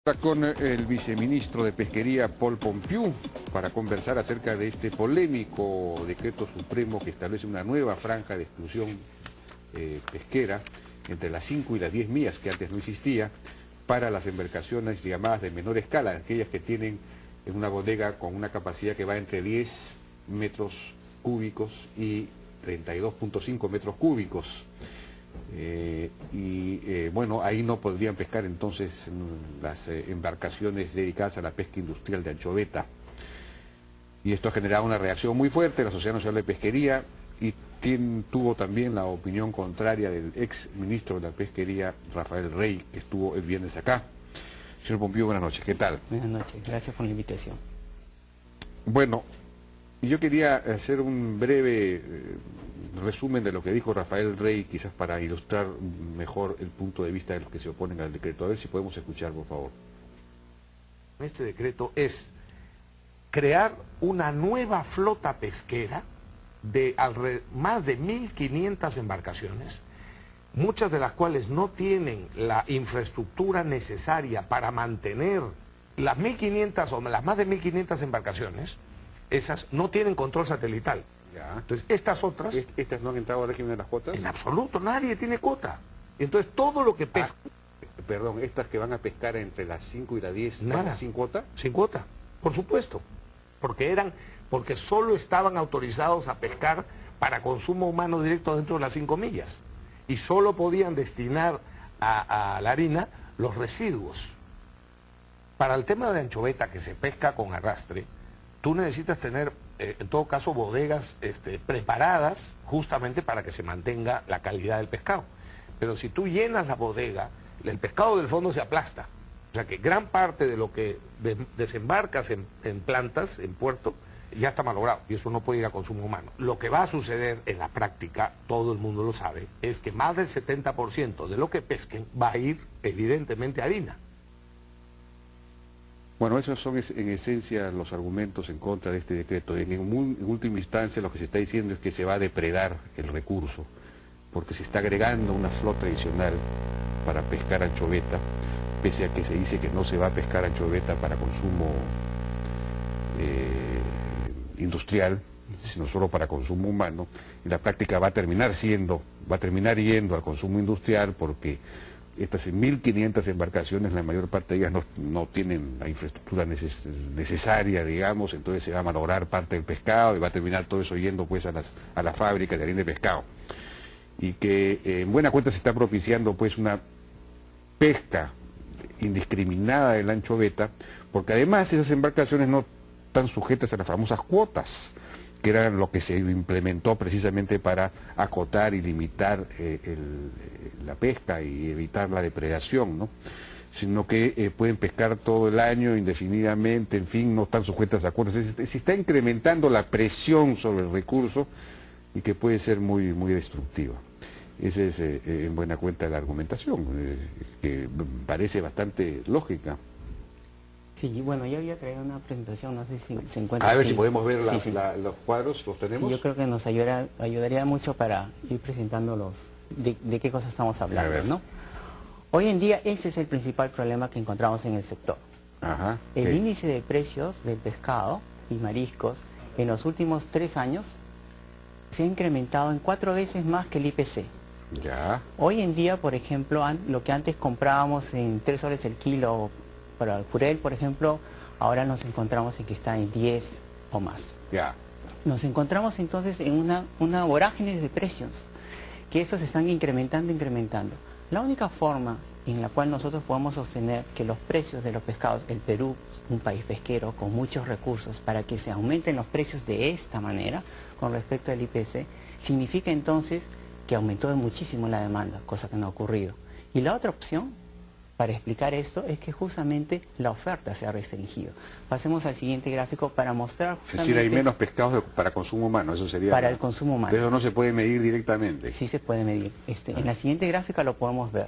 Está con el viceministro de Pesquería, Paul Pompeu, para conversar acerca de este polémico decreto supremo que establece una nueva franja de exclusión pesquera entre las 5 y las 10 millas, que antes no existía, para las embarcaciones llamadas de menor escala, aquellas que tienen una bodega con una capacidad que va entre 10 metros cúbicos y 32.5 metros cúbicos. Bueno, ahí no podrían pescar entonces las embarcaciones dedicadas a la pesca industrial de anchoveta. Y esto ha generado una reacción muy fuerte en la Sociedad Nacional de Pesquería y tuvo también la opinión contraria del ex ministro de la Pesquería, Rafael Rey, que estuvo el viernes acá. Señor Pompeu, buenas noches, ¿qué tal? Buenas noches, gracias por la invitación. Bueno, yo quería hacer un breve resumen de lo que dijo Rafael Rey, quizás para ilustrar mejor el punto de vista de los que se oponen al decreto. A ver si podemos escuchar, por favor. Este decreto es crear una nueva flota pesquera de más de 1.500 embarcaciones, muchas de las cuales no tienen la infraestructura necesaria para mantener las 1.500 o las más de 1.500 embarcaciones. Esas no tienen control satelital. Ya. Entonces, estas otras... ¿Estas no han entrado al régimen de las cuotas? En absoluto, nadie tiene cuota. Entonces, todo lo que pesca... Perdón, estas que van a pescar entre las 5 y las 10, nada. ¿sin cuota? Sin cuota, por supuesto. Porque solo estaban autorizados a pescar para consumo humano directo dentro de las 5 millas. Y solo podían destinar a la harina los residuos. Para el tema de anchoveta que se pesca con arrastre, tú necesitas tener, en todo caso, bodegas preparadas justamente para que se mantenga la calidad del pescado. Pero si tú llenas la bodega, el pescado del fondo se aplasta. O sea que gran parte de lo que desembarcas en plantas, en puerto, ya está malogrado y eso no puede ir a consumo humano. Lo que va a suceder en la práctica, todo el mundo lo sabe, es que más del 70% de lo que pesquen va a ir evidentemente a harina. Bueno, esos son en esencia los argumentos en contra de este decreto. En última instancia lo que se está diciendo es que se va a depredar el recurso, porque se está agregando una flota adicional para pescar anchoveta, pese a que se dice que no se va a pescar anchoveta para consumo industrial, sino solo para consumo humano. En la práctica va a terminar yendo al consumo industrial, porque estas 1.500 embarcaciones, la mayor parte de ellas no tienen la infraestructura necesaria, digamos, entonces se va a malograr parte del pescado y va a terminar todo eso yendo pues a la fábrica de harina de pescado. Y que en buena cuenta se está propiciando pues una pesca indiscriminada de la anchoveta, porque además esas embarcaciones no están sujetas a las famosas cuotas, que eran lo que se implementó precisamente para acotar y limitar la pesca y evitar la depredación, ¿no? Sino que pueden pescar todo el año indefinidamente, en fin, no están sujetas a cuotas. Se está incrementando la presión sobre el recurso y que puede ser muy, muy destructiva. Esa es en buena cuenta la argumentación, que parece bastante lógica. Sí, bueno, yo había traído una presentación, no sé si se encuentra. A ver si podemos ver sí. los cuadros, ¿los tenemos? Sí, yo creo que nos ayudaría mucho para ir presentando de qué cosas estamos hablando, ¿no? Hoy en día ese es el principal problema que encontramos en el sector. Ajá, el índice de precios del pescado y mariscos en los últimos 3 años se ha incrementado en 4 veces más que el IPC. Ya. Hoy en día, por ejemplo, lo que antes comprábamos en 3 soles el kilo para el jurel, por ejemplo, ahora nos encontramos en que está en 10 o más. Ya. Nos encontramos entonces en una vorágine de precios, que estos se están incrementando. La única forma en la cual nosotros podemos sostener que los precios de los pescados, el Perú, un país pesquero con muchos recursos, para que se aumenten los precios de esta manera con respecto al IPC, significa entonces que aumentó muchísimo la demanda, cosa que no ha ocurrido. Y la otra opción para explicar esto es que justamente la oferta se ha restringido. Pasemos al siguiente gráfico para mostrar justamente... Es decir, hay menos pescados para consumo humano, eso sería... Para el consumo humano. Eso no se puede medir directamente. Sí se puede medir. En la siguiente gráfica lo podemos ver.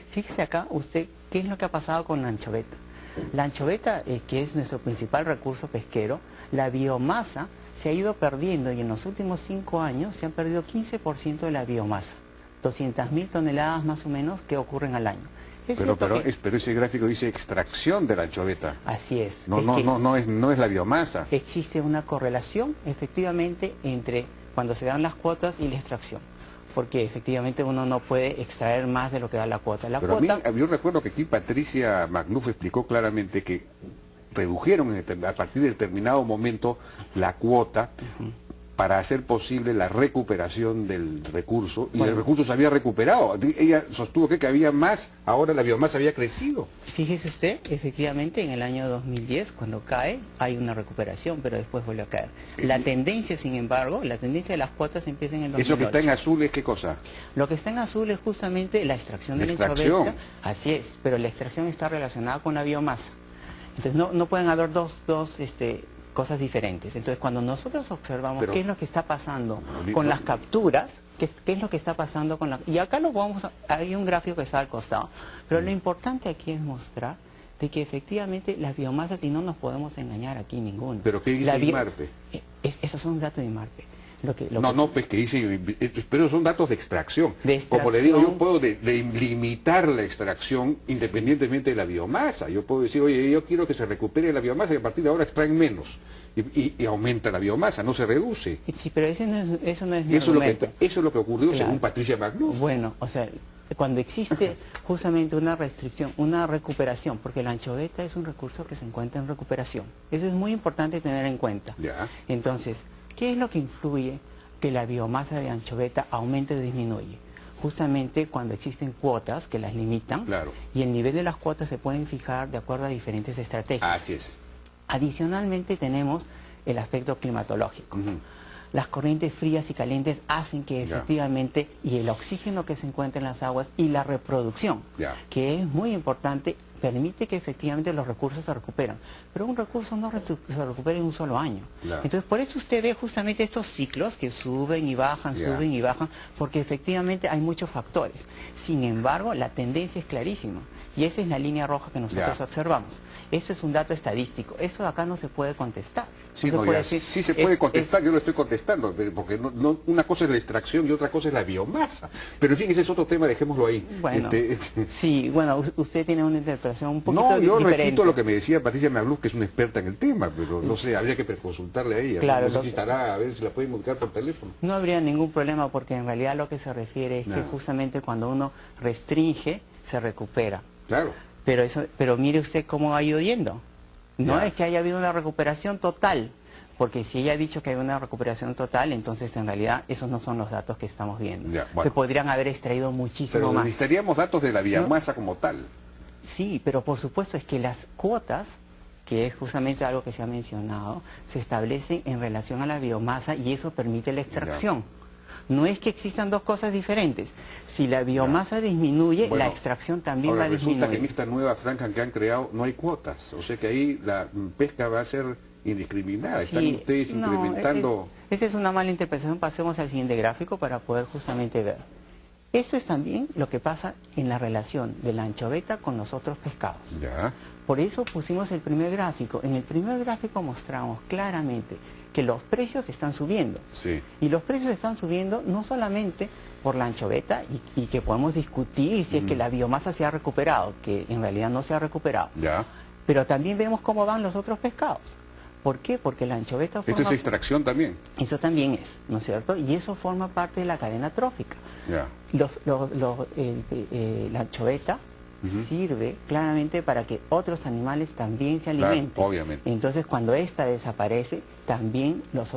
Fíjese acá usted qué es lo que ha pasado con la anchoveta. La anchoveta, que es nuestro principal recurso pesquero, la biomasa se ha ido perdiendo y en los últimos 5 años se han perdido 15% de la biomasa. 200.000 toneladas más o menos que ocurren al año. Es Pero, cierto que- pero ese gráfico dice extracción de la anchoveta. Así es. No, Es no, que no es la biomasa. existe una correlación efectivamente entre cuando se dan las cuotas y la extracción. Porque efectivamente uno no puede extraer más de lo que da la cuota. La Pero cuota, a mí, yo recuerdo que aquí Patricia Magluf explicó claramente que redujeron a partir de determinado momento la cuota para hacer posible la recuperación del recurso, y Bueno. el recurso se había recuperado. Ella sostuvo que había más, ahora la biomasa había crecido. fíjese usted, efectivamente en el año 2010, cuando cae, hay una recuperación, pero después vuelve a caer. La tendencia, sin embargo, la tendencia de las cuotas empieza en el 2008. Eso que está en azul es qué cosa. Lo que está en azul es justamente la extracción de La la extracción. anchoveta. Así es, pero la extracción está relacionada con la biomasa. Entonces no pueden haber dos cosas diferentes. Entonces cuando nosotros observamos Pero- qué es lo que está pasando No, con no. las capturas, qué es lo que está pasando con la... Y acá hay un gráfico que está al costado. Pero lo importante aquí es mostrar de que efectivamente las biomasas, y no nos podemos engañar aquí ninguno. ¿Pero qué dice La INMARPE? Esos son datos de INMARPE. Pues que dice, pero son datos de extracción. De Como le digo, yo extracción. puedo limitar la extracción independientemente de la biomasa. Yo puedo decir, oye, yo quiero que se recupere la biomasa y a partir de ahora extraen menos. Y aumenta la biomasa, no se reduce. Sí, pero eso no es mi Eso es, argumento. eso es lo que ocurrió Claro. según Patricia Magluf. Bueno, o sea, cuando existe justamente una restricción, una recuperación, porque la anchoveta es un recurso que se encuentra en recuperación. Eso es muy importante tener en cuenta. Ya. Entonces, ¿qué es lo que influye que la biomasa de anchoveta aumente o disminuye? Justamente cuando existen cuotas que las limitan, Claro. y el nivel de las cuotas se pueden fijar de acuerdo a diferentes estrategias. Así es. Adicionalmente tenemos el aspecto climatológico. Ujú. Las corrientes frías y calientes hacen que Ya. efectivamente, y el oxígeno que se encuentra en las aguas y la reproducción, Ya. que es muy importante, permite que efectivamente los recursos se recuperen. Pero un recurso no se recupera en un solo año. Claro. Entonces, por eso usted ve justamente estos ciclos que suben y bajan, Ya. suben y bajan, porque efectivamente hay muchos factores. Sin embargo, la tendencia es clarísima. Y esa es la línea roja que nosotros Ya. observamos. Eso es un dato estadístico. Eso de acá no se puede contestar. Sí, No se no, puede ya, decir, sí se puede es- contestar, yo lo estoy contestando, porque una cosa es la extracción y otra cosa es la biomasa. Pero en fin, ese es otro tema, dejémoslo ahí. Bueno, sí, bueno, usted tiene una interpretación un poquito No, yo diferente. repito lo que me decía Patricia Magluf, que es una experta en el tema, pero no sé, habría que consultarle a ella. Claro, No sé lo si que- estará, a ver si la pueden ubicar por teléfono. No habría ningún problema porque en realidad lo que se refiere es que Nada. justamente cuando uno restringe, se recupera. Claro. Pero mire usted cómo ha ido yendo. No Ya. es que haya habido una recuperación total, porque si ella ha dicho que hay una recuperación total, entonces en realidad esos no son los datos que estamos viendo. Ya, bueno. Se podrían haber extraído muchísimo Pero más. necesitaríamos datos de la biomasa como tal. Sí, pero por supuesto es que las cuotas, que es justamente algo que se ha mencionado, se establecen en relación a la biomasa y eso permite la extracción. No es que existan dos cosas diferentes. Si la biomasa disminuye, Bueno, la extracción también ahora va a resulta disminuir. que en esta nueva franja que han creado no hay cuotas. O sea que ahí la pesca va a ser indiscriminada. Están Sí, ustedes no, incrementando... esa es una mala interpretación. Pasemos al siguiente gráfico para poder justamente ver. Eso es también lo que pasa en la relación de la anchoveta con los otros pescados. Ya. Por eso pusimos el primer gráfico. En el primer gráfico mostramos claramente que los precios están subiendo. Sí. Y los precios están subiendo no solamente por la anchoveta y que podemos discutir si es que la biomasa se ha recuperado, que en realidad no se ha recuperado. Ya. Pero también vemos cómo van los otros pescados. ¿Por qué? Porque la anchoveta Esto forma... es extracción también. Eso también es, ¿no es cierto? Y eso forma parte de la cadena trófica. Ya. La anchoveta sirve claramente para que otros animales también se Claro, alimenten. obviamente. Entonces, cuando esta desaparece, también las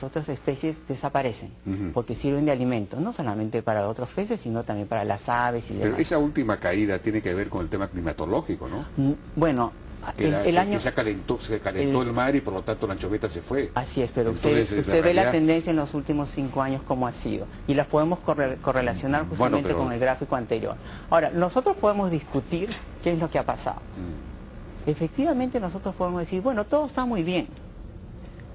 otras especies desaparecen, Ujú. porque sirven de alimento, no solamente para otros peces, sino también para las aves y Pero demás. esa última caída tiene que ver con el tema climatológico, ¿no? Bueno, Que el año... que se calentó el mar y por lo tanto la anchoveta se fue. Así es, pero Entonces, usted ve la realidad- tendencia en los últimos 5 años como ha sido y las podemos correlacionar justamente pero- con el gráfico anterior. Ahora, nosotros podemos discutir qué es lo que ha pasado. Efectivamente nosotros podemos decir, bueno, todo está muy bien,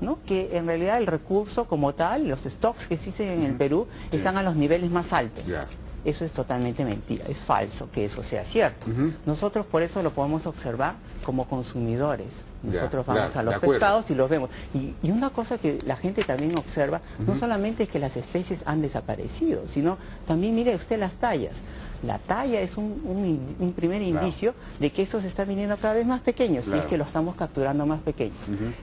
¿no? Que en realidad el recurso como tal, los stocks que existen en el Perú, están a los niveles más altos. Ya. eso es totalmente mentira, es falso que eso sea cierto. Nosotros por eso lo podemos observar como consumidores. Nosotros vamos a los pescados y los vemos. Y una cosa que la gente también observa, no solamente es que las especies han desaparecido, sino también mire usted las tallas. La talla es un primer indicio de que esto se está viniendo cada vez más pequeños, y es que lo estamos capturando más pequeños.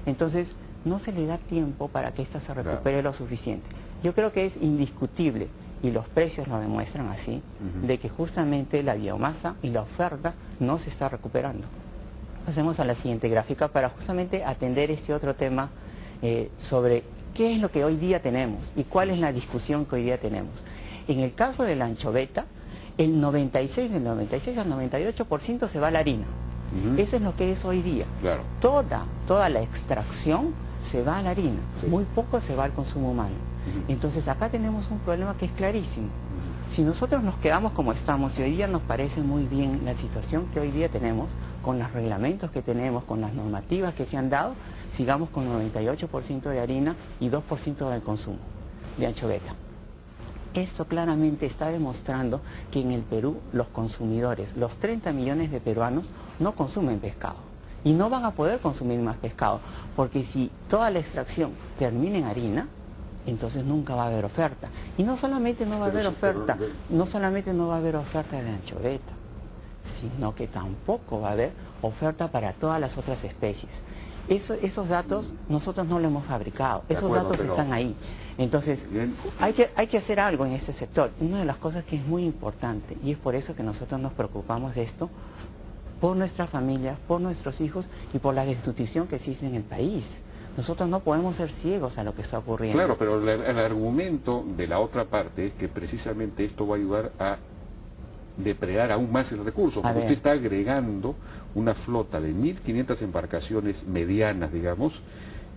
Entonces, no se le da tiempo para que esta se recupere lo suficiente. Yo creo que es indiscutible, y los precios lo demuestran así, de que justamente la biomasa y la oferta no se está recuperando. Pasemos a la siguiente gráfica para justamente atender este otro tema sobre qué es lo que hoy día tenemos y cuál es la discusión que hoy día tenemos. En el caso de la anchoveta, del 96 al 98% se va a la harina. Eso es lo que es hoy día. Toda la extracción se va a la harina, muy poco se va al consumo humano. Entonces acá tenemos un problema que es clarísimo. Si nosotros nos quedamos como estamos, y hoy día nos parece muy bien la situación que hoy día tenemos, con los reglamentos que tenemos, con las normativas que se han dado, sigamos con 98% de harina y 2% del consumo de anchoveta. Esto claramente está demostrando que en el Perú los consumidores, los 30 millones de peruanos, no consumen pescado. Y no van a poder consumir más pescado, porque si toda la extracción termina en harina, entonces nunca va a haber oferta. Y no solamente no va a haber oferta, no solamente no va a haber oferta de anchoveta, sino que tampoco va a haber oferta para todas las otras especies. Esos datos nosotros no los hemos fabricado, esos datos están ahí. Entonces, hay que hacer algo en este sector. Una de las cosas que es muy importante, y es por eso que nosotros nos preocupamos de esto, por nuestras familias, por nuestros hijos y por la desnutrición que existe en el país. Nosotros no podemos ser ciegos a lo que está ocurriendo. Claro, pero el argumento de la otra parte es que precisamente esto va a ayudar a depredar aún más el recurso, porque usted está agregando una flota de 1.500 embarcaciones medianas, digamos,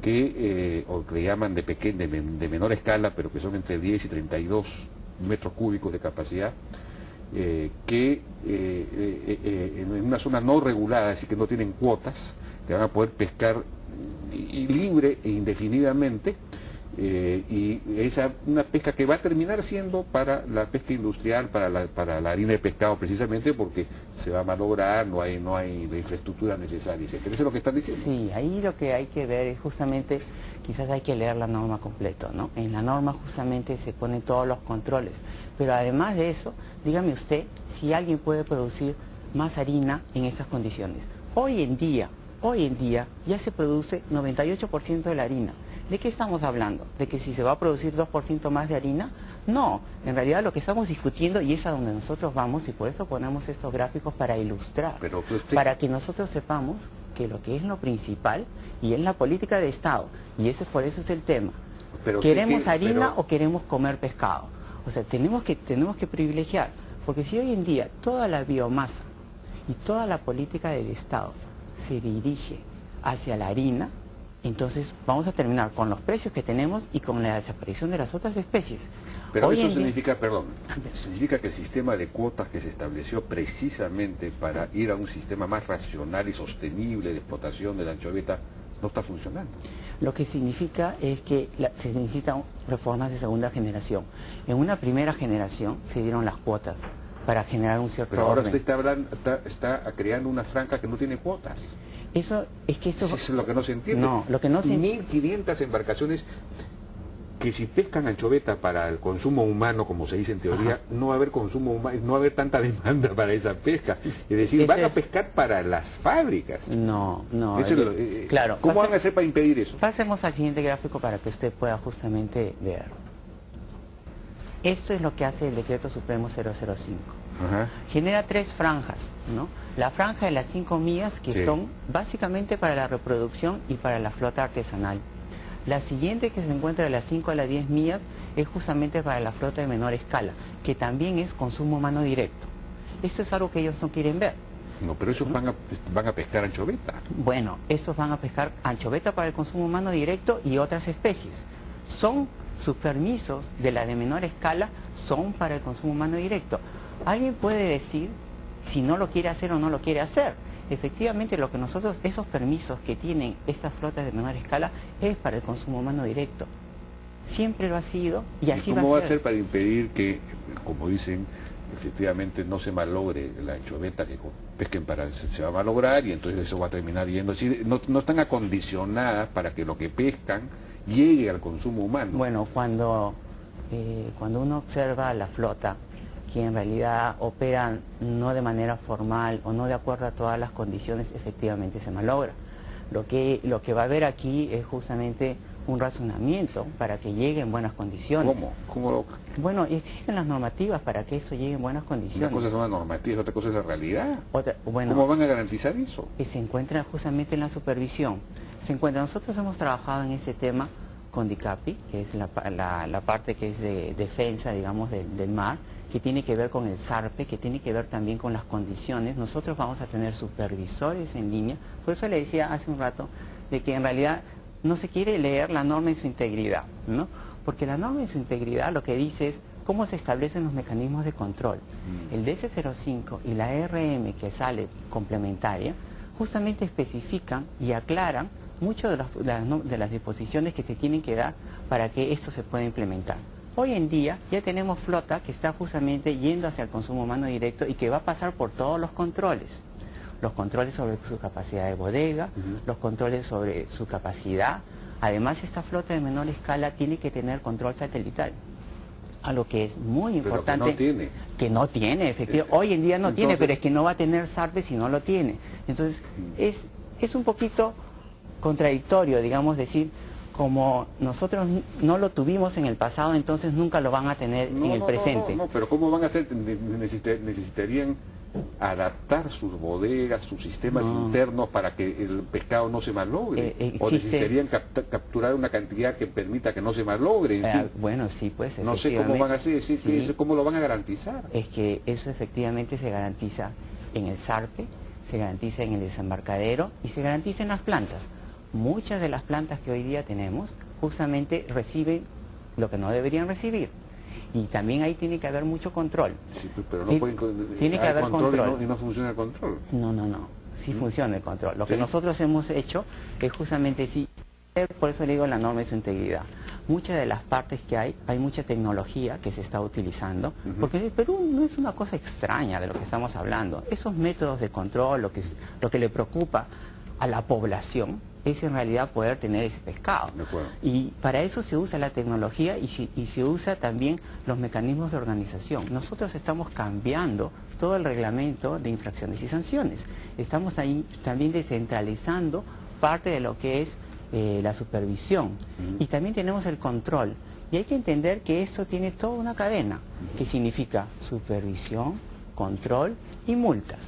que le llaman de menor escala, pero que son entre 10 y 32 metros cúbicos de capacidad, que en una zona no regulada, así que no tienen cuotas, que van a poder pescar libre e indefinidamente, y esa una pesca que va a terminar siendo para la pesca industrial, para la harina de pescado, precisamente porque se va a malograr, no hay la infraestructura necesaria, etc. ¿Eso es lo que están diciendo? Sí, ahí lo que hay que ver es justamente, quizás hay que leer la norma completa, ¿no? En la norma justamente se ponen todos los controles, pero además de eso, dígame usted si alguien puede producir más harina en esas condiciones. Hoy en día ya se produce 98% de la harina. ¿De qué estamos hablando? ¿De que si se va a producir 2% más de harina? No, en realidad lo que estamos discutiendo, y es a donde nosotros vamos, y por eso ponemos estos gráficos para ilustrar, para que nosotros sepamos que lo que es lo principal, y es la política de Estado, y por eso es el tema. ¿Queremos harina o queremos comer pescado? O sea, tenemos que privilegiar, porque si hoy en día toda la biomasa y toda la política del Estado se dirige hacia la harina, entonces vamos a terminar con los precios que tenemos y con la desaparición de las otras especies. Pero eso significa, significa que el sistema de cuotas que se estableció precisamente para ir a un sistema más racional y sostenible de explotación de la anchoveta no está funcionando. Lo que significa es que se necesitan reformas de segunda generación. En una primera generación se dieron las cuotas para generar un cierto Pero ahora orden. usted está creando una franja que no tiene cuotas. Eso es lo que no se entiende. No, lo que no se 1.500 embarcaciones que si pescan anchoveta para el consumo humano, como se dice en teoría, no va a haber consumo humano, no va a haber tanta demanda para esa pesca. Es decir, van a pescar para las fábricas. No. Claro. ¿Cómo van a hacer para impedir eso? Pasemos al siguiente gráfico para que usted pueda justamente ver. Esto es lo que hace el Decreto Supremo 005. Genera 3 franjas, ¿no? La franja de las 5 millas, que son básicamente para la reproducción y para la flota artesanal. La siguiente, que se encuentra de las 5 a las 10 millas, es justamente para la flota de menor escala, que también es consumo humano directo. Esto es algo que ellos no quieren ver. No, pero esos van a pescar anchoveta. Bueno, estos van a pescar anchoveta para el consumo humano directo y otras especies. Sus permisos de la de menor escala son para el consumo humano directo. Alguien puede decir si no lo quiere hacer o no lo quiere hacer. Efectivamente, esos permisos que tienen estas flotas de menor escala es para el consumo humano directo. Siempre lo ha sido y así va a ser. ¿Cómo va a ser para impedir que, como dicen, efectivamente no se malogre la anchoveta que pesquen para se va a malograr y entonces eso va a terminar yendo. Es decir, no están acondicionadas para que lo que pescan llegue al consumo humano. Bueno, cuando uno observa la flota, que en realidad operan no de manera formal o no de acuerdo a todas las condiciones, efectivamente se malogra. Lo que va a haber aquí es justamente un razonamiento para que llegue en buenas condiciones. ¿Cómo? Bueno, existen las normativas para que eso llegue en buenas condiciones. Una cosa son las normativas, otra cosa es la realidad. Bueno, ¿cómo van a garantizar eso? Y se encuentra justamente en la supervisión. Nosotros hemos trabajado en ese tema con DICAPI, que es la parte que es de defensa, digamos, del mar, que tiene que ver con el SARPE, que tiene que ver también con las condiciones. Nosotros vamos a tener supervisores en línea. Por eso le decía hace un rato de que en realidad no se quiere leer la norma en su integridad, ¿no? Porque la norma en su integridad lo que dice es cómo se establecen los mecanismos de control. El DS-05 y la RM que sale complementaria justamente especifican y aclaran muchas de las disposiciones que se tienen que dar para que esto se pueda implementar. Hoy en día ya tenemos flota que está justamente yendo hacia el consumo humano directo y que va a pasar por todos los controles. Los controles sobre su capacidad de bodega, los controles sobre su capacidad. Además, esta flota de menor escala tiene que tener control satelital. Algo que es muy importante. Pero que no tiene. Que no tiene, efectivamente. Hoy en día no tiene, pero es que no va a tener SARPE si no lo tiene. Entonces, es un poquito contradictorio, digamos, decir, como nosotros no lo tuvimos en el pasado, entonces nunca lo van a tener en el presente. No, pero ¿cómo van a hacer? Necesitarían adaptar sus bodegas, sus sistemas internos para que el pescado no se malogre. O necesitarían capturar una cantidad que permita que no se malogre. En fin. Bueno, sí, pues no sé cómo van a hacer, cómo lo van a garantizar. Es que eso efectivamente se garantiza en el SARPE, se garantiza en el desembarcadero y se garantiza en las plantas. Muchas de las plantas que hoy día tenemos justamente reciben lo que no deberían recibir. Y también ahí tiene que haber mucho control. Sí, pero no pueden, tiene que haber control. Y no funciona el control. No. Sí funciona el control. Lo que nosotros hemos hecho es justamente, por eso le digo la norma de su integridad. Muchas de las partes que hay mucha tecnología que se está utilizando, porque el Perú no es una cosa extraña de lo que estamos hablando. Esos métodos de control, lo que le preocupa a la población, es en realidad poder tener ese pescado. Y para eso se usa la tecnología y se usa también los mecanismos de organización. Nosotros estamos cambiando todo el reglamento de infracciones y sanciones. Estamos ahí también descentralizando parte de lo que es la supervisión. Y también tenemos el control. Y hay que entender que esto tiene toda una cadena, que significa supervisión, control y multas,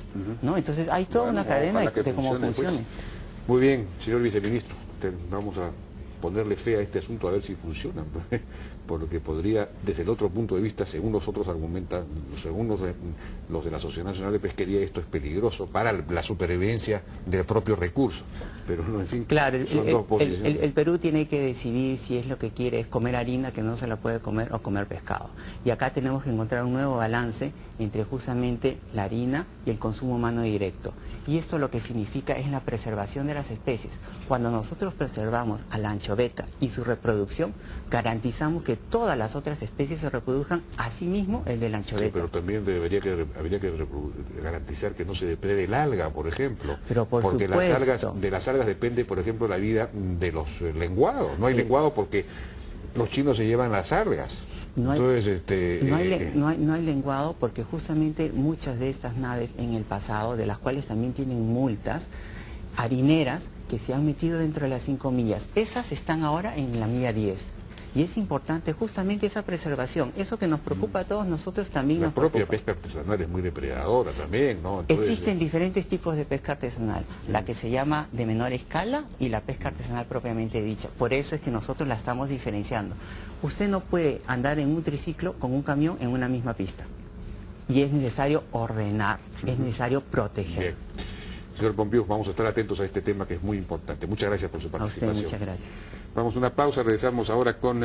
¿no? Entonces hay toda una cadena de cómo funcione. Muy bien, señor viceministro, vamos a ponerle fe a este asunto a ver si funciona, porque podría, desde el otro punto de vista, según nosotros argumentan, según los de la Asociación Nacional de Pesquería, esto es peligroso para la supervivencia del propio recurso. Pero no, en fin, claro, el Perú tiene que decidir si es lo que quiere, es comer harina que no se la puede comer o comer pescado. Y acá tenemos que encontrar un nuevo balance entre justamente la harina y el consumo humano directo. Y esto lo que significa es la preservación de las especies. Cuando nosotros preservamos a la anchoveta y su reproducción, garantizamos que todas las otras especies se reproduzcan, asimismo el de la anchoveta. Sí, pero también habría que garantizar que no se deprede el alga, por ejemplo. Pero porque de las algas depende, por ejemplo, la vida de los lenguados. No hay lenguado porque los chinos se llevan las algas. No hay, entonces, no hay lenguado porque justamente muchas de estas naves en el pasado, de las cuales también tienen multas harineras que se han metido dentro de las 5 millas. Esas están ahora en la milla 10. Y es importante justamente esa preservación. Eso que nos preocupa a todos nosotros también nos preocupa. La propia pesca artesanal es muy depredadora también, ¿no? Entonces, existen diferentes tipos de pesca artesanal. La que se llama de menor escala y la pesca artesanal propiamente dicha. Por eso es que nosotros la estamos diferenciando. Usted no puede andar en un triciclo con un camión en una misma pista. Y es necesario ordenar, es necesario proteger. Bien. Señor Pompeu, vamos a estar atentos a este tema que es muy importante. Muchas gracias por su participación. A usted, muchas gracias. Vamos a una pausa, regresamos ahora con...